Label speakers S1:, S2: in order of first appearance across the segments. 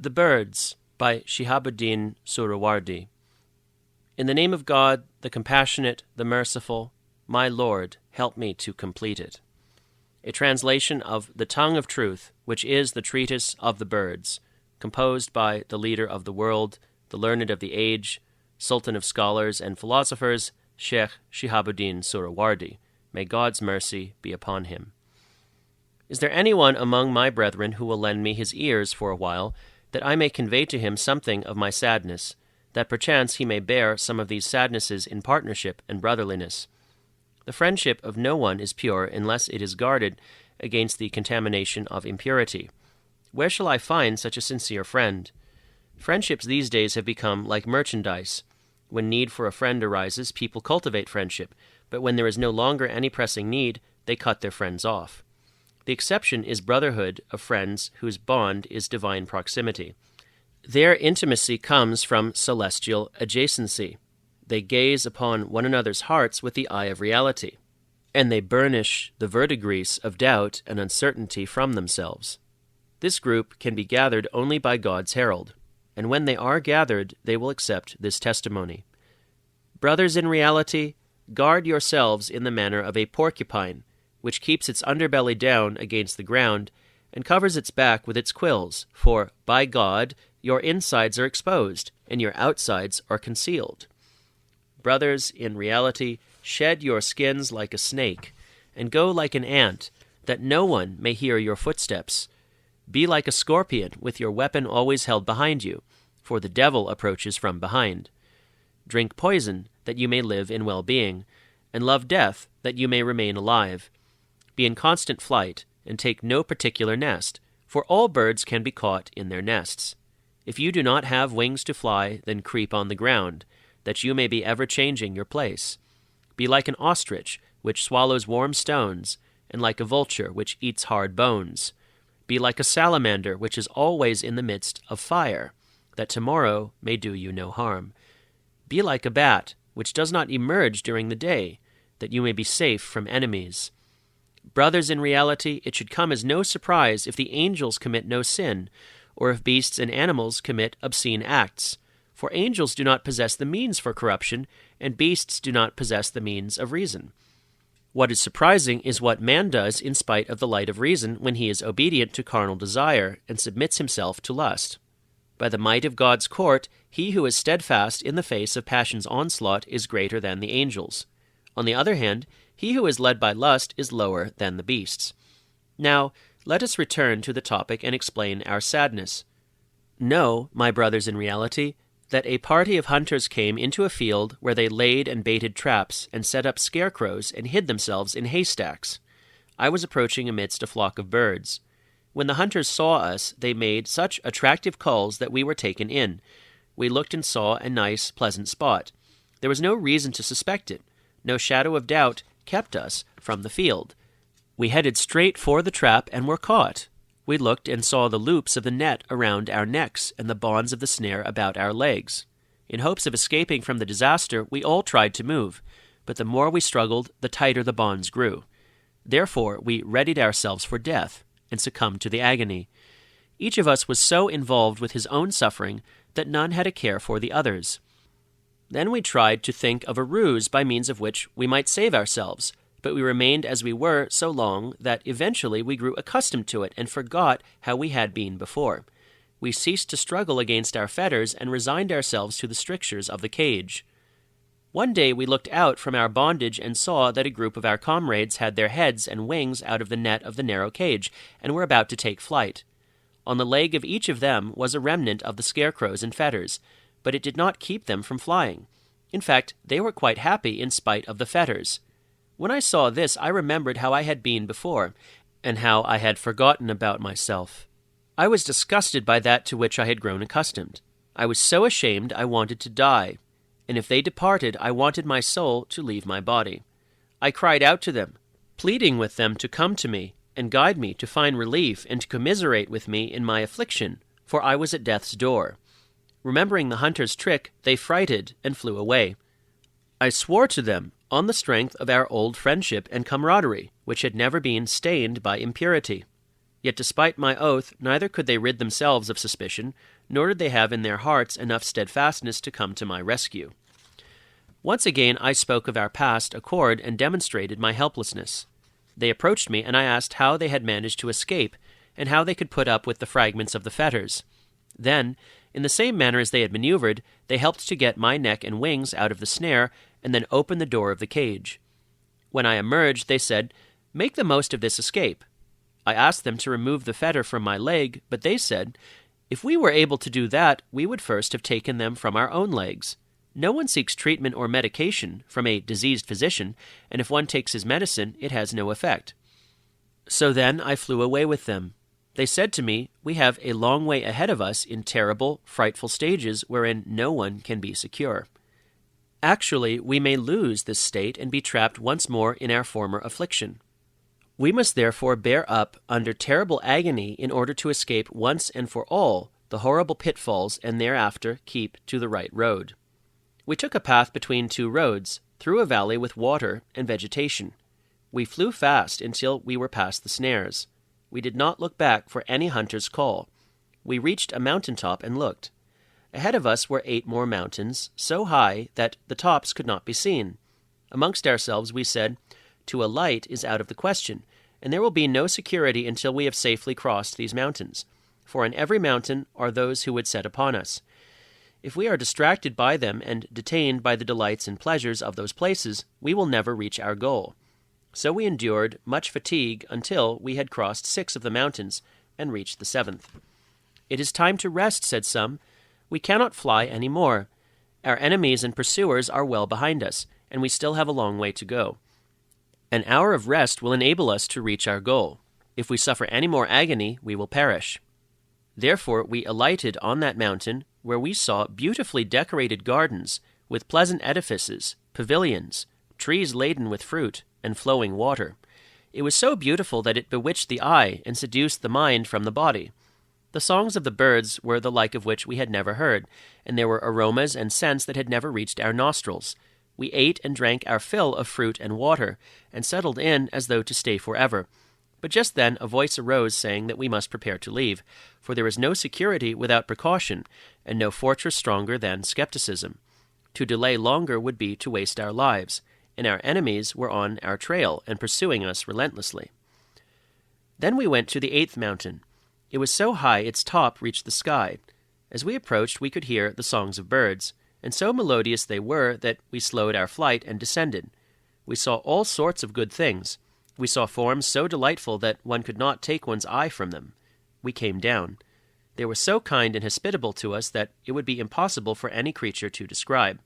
S1: The Birds by Shihabuddin Suhrawardi. In the name of God, the compassionate, the merciful, my Lord, help me to complete it. A translation of The Tongue of Truth, which is the treatise of the birds, composed by the leader of the world, the learned of the age, Sultan of scholars and philosophers, Sheikh Shihabuddin Suhrawardi. May God's mercy be upon him. Is there anyone among my brethren who will lend me his ears for a while, that I may convey to him something of my sadness, that perchance he may bear some of these sadnesses in partnership and brotherliness? The friendship of no one is pure unless it is guarded against the contamination of impurity. Where shall I find such a sincere friend? Friendships these days have become like merchandise. When need for a friend arises, people cultivate friendship, but when there is no longer any pressing need, they cut their friends off. The exception is brotherhood of friends whose bond is divine proximity. Their intimacy comes from celestial adjacency. They gaze upon one another's hearts with the eye of reality, and they burnish the verdigris of doubt and uncertainty from themselves. This group can be gathered only by God's herald, and when they are gathered, they will accept this testimony. Brothers in reality, guard yourselves in the manner of a porcupine, which keeps its underbelly down against the ground and covers its back with its quills, for, by God, your insides are exposed, and your outsides are concealed. Brothers, in reality, shed your skins like a snake, and go like an ant, that no one may hear your footsteps. Be like a scorpion, with your weapon always held behind you, for the devil approaches from behind. Drink poison, that you may live in well-being, and love death, that you may remain alive. Be in constant flight, and take no particular nest, for all birds can be caught in their nests. If you do not have wings to fly, then creep on the ground, that you may be ever changing your place. Be like an ostrich, which swallows warm stones, and like a vulture, which eats hard bones. Be like a salamander, which is always in the midst of fire, that tomorrow may do you no harm. Be like a bat, which does not emerge during the day, that you may be safe from enemies. Brothers, in reality, it should come as no surprise if the angels commit no sin, or if beasts and animals commit obscene acts. For angels do not possess the means for corruption, and beasts do not possess the means of reason. What is surprising is what man does in spite of the light of reason when he is obedient to carnal desire and submits himself to lust. By the might of God's court, he who is steadfast in the face of passion's onslaught is greater than the angels. On the other hand, he who is led by lust is lower than the beasts. Now, let us return to the topic and explain our sadness. Know, my brothers in reality, that a party of hunters came into a field where they laid and baited traps and set up scarecrows and hid themselves in haystacks. I was approaching amidst a flock of birds. When the hunters saw us, they made such attractive calls that we were taken in. We looked and saw a nice, pleasant spot. There was no reason to suspect it. No shadow of doubt kept us from the field. We headed straight for the trap and were caught. We looked and saw the loops of the net around our necks and the bonds of the snare about our legs. In hopes of escaping from the disaster, we all tried to move, but the more we struggled, the tighter the bonds grew. Therefore, we readied ourselves for death and succumbed to the agony. Each of us was so involved with his own suffering that none had a care for the others. Then we tried to think of a ruse by means of which we might save ourselves, but we remained as we were so long that eventually we grew accustomed to it and forgot how we had been before. We ceased to struggle against our fetters and resigned ourselves to the strictures of the cage. One day we looked out from our bondage and saw that a group of our comrades had their heads and wings out of the net of the narrow cage and were about to take flight. On the leg of each of them was a remnant of the scarecrows and fetters, but it did not keep them from flying. In fact, they were quite happy in spite of the fetters. When I saw this, I remembered how I had been before, and how I had forgotten about myself. I was disgusted by that to which I had grown accustomed. I was so ashamed I wanted to die, and if they departed, I wanted my soul to leave my body. I cried out to them, pleading with them to come to me, and guide me to find relief, and to commiserate with me in my affliction, for I was at death's door. Remembering the hunter's trick, they frighted and flew away. I swore to them, on the strength of our old friendship and camaraderie, which had never been stained by impurity. Yet despite my oath, neither could they rid themselves of suspicion, nor did they have in their hearts enough steadfastness to come to my rescue. Once again I spoke of our past accord and demonstrated my helplessness. They approached me, and I asked how they had managed to escape, and how they could put up with the fragments of the fetters. Then, in the same manner as they had maneuvered, they helped to get my neck and wings out of the snare, and then opened the door of the cage. When I emerged, they said, "Make the most of this escape." I asked them to remove the fetter from my leg, but they said, "If we were able to do that, we would first have taken them from our own legs. No one seeks treatment or medication from a diseased physician, and if one takes his medicine, it has no effect." So then I flew away with them. They said to me, "We have a long way ahead of us in terrible, frightful stages wherein no one can be secure. Actually, we may lose this state and be trapped once more in our former affliction. We must therefore bear up under terrible agony in order to escape once and for all the horrible pitfalls and thereafter keep to the right road." We took a path between two roads, through a valley with water and vegetation. We flew fast until we were past the snares. We did not look back for any hunter's call. We reached a mountain top and looked. Ahead of us were 8 more mountains, so high that the tops could not be seen. Amongst ourselves we said, "To alight is out of the question, and there will be no security until we have safely crossed these mountains, for on every mountain are those who would set upon us. If we are distracted by them and detained by the delights and pleasures of those places, we will never reach our goal." So we endured much fatigue until we had crossed 6 of the mountains and reached the 7th. "It is time to rest," said some. "We cannot fly any more. Our enemies and pursuers are well behind us, and we still have a long way to go. An hour of rest will enable us to reach our goal. If we suffer any more agony, we will perish." Therefore we alighted on that mountain, where we saw beautifully decorated gardens, with pleasant edifices, pavilions, trees laden with fruit, and flowing water. It was so beautiful that it bewitched the eye and seduced the mind from the body. The songs of the birds were the like of which we had never heard, and there were aromas and scents that had never reached our nostrils. We ate and drank our fill of fruit and water, and settled in as though to stay forever. But just then a voice arose saying that we must prepare to leave, for there is no security without precaution, and no fortress stronger than skepticism. To delay longer would be to waste our lives, and our enemies were on our trail and pursuing us relentlessly. Then we went to the 8th mountain. It was so high its top reached the sky. As we approached, we could hear the songs of birds, and so melodious they were that we slowed our flight and descended. We saw all sorts of good things. We saw forms so delightful that one could not take one's eye from them. We came down. They were so kind and hospitable to us that it would be impossible for any creature to describe.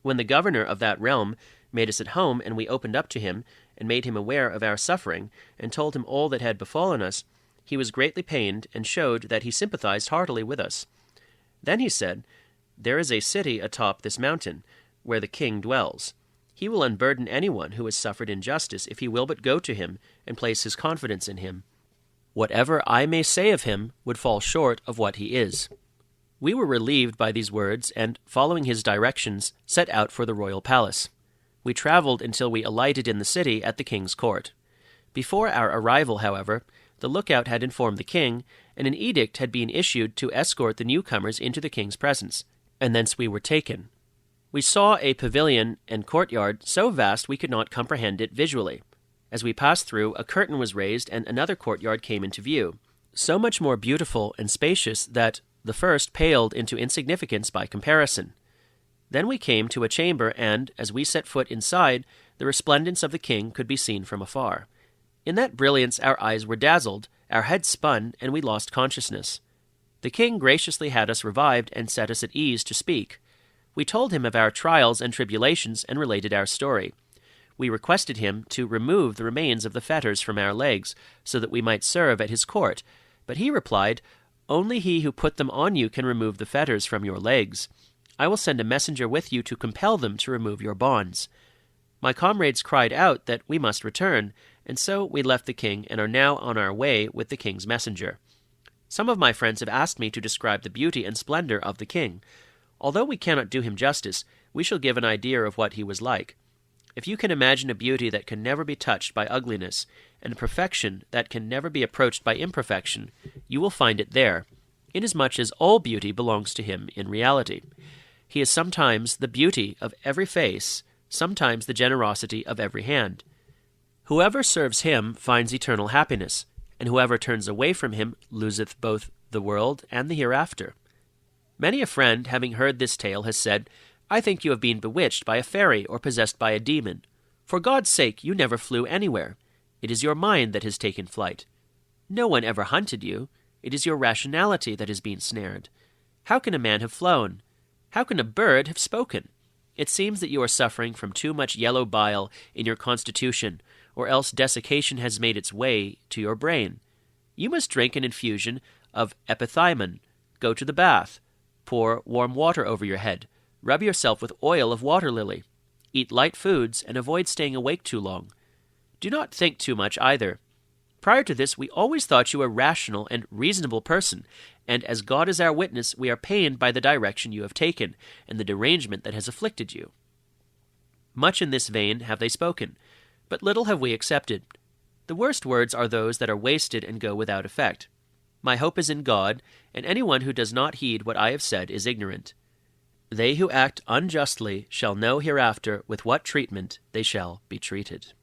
S1: When the governor of that realm made us at home, and we opened up to him, and made him aware of our suffering, and told him all that had befallen us, he was greatly pained, and showed that he sympathized heartily with us. Then he said, "There is a city atop this mountain, where the king dwells. He will unburden anyone who has suffered injustice if he will but go to him and place his confidence in him. Whatever I may say of him would fall short of what he is." We were relieved by these words, and, following his directions, set out for the royal palace. We traveled until we alighted in the city at the king's court. Before our arrival, however, the lookout had informed the king, and an edict had been issued to escort the newcomers into the king's presence, and thence we were taken. We saw a pavilion and courtyard so vast we could not comprehend it visually. As we passed through, a curtain was raised, and another courtyard came into view, so much more beautiful and spacious that the first paled into insignificance by comparison. Then we came to a chamber, and, as we set foot inside, the resplendence of the king could be seen from afar. In that brilliance our eyes were dazzled, our heads spun, and we lost consciousness. The king graciously had us revived and set us at ease to speak. We told him of our trials and tribulations and related our story. We requested him to remove the remains of the fetters from our legs, so that we might serve at his court, but he replied, "Only he who put them on you can remove the fetters from your legs. I will send a messenger with you to compel them to remove your bonds." My comrades cried out that we must return, and so we left the king and are now on our way with the king's messenger. Some of my friends have asked me to describe the beauty and splendor of the king. Although we cannot do him justice, we shall give an idea of what he was like. If you can imagine a beauty that can never be touched by ugliness, and a perfection that can never be approached by imperfection, you will find it there, inasmuch as all beauty belongs to him in reality. He is sometimes the beauty of every face, sometimes the generosity of every hand. Whoever serves him finds eternal happiness, and whoever turns away from him loseth both the world and the hereafter. Many a friend, having heard this tale, has said, I think you have been bewitched by a fairy or possessed by a demon. For God's sake, you never flew anywhere. It is your mind that has taken flight. No one ever hunted you. It is your rationality that has been snared. How can a man have flown? How can a bird have spoken? It seems that you are suffering from too much yellow bile in your constitution, or else desiccation has made its way to your brain. You must drink an infusion of epithymen, go to the bath, pour warm water over your head, rub yourself with oil of water lily, eat light foods, and avoid staying awake too long. Do not think too much either. Prior to this, we always thought you a rational and reasonable person, and as God is our witness, we are pained by the direction you have taken, and the derangement that has afflicted you. Much in this vein have they spoken, but little have we accepted. The worst words are those that are wasted and go without effect. My hope is in God, and anyone who does not heed what I have said is ignorant. They who act unjustly shall know hereafter with what treatment they shall be treated.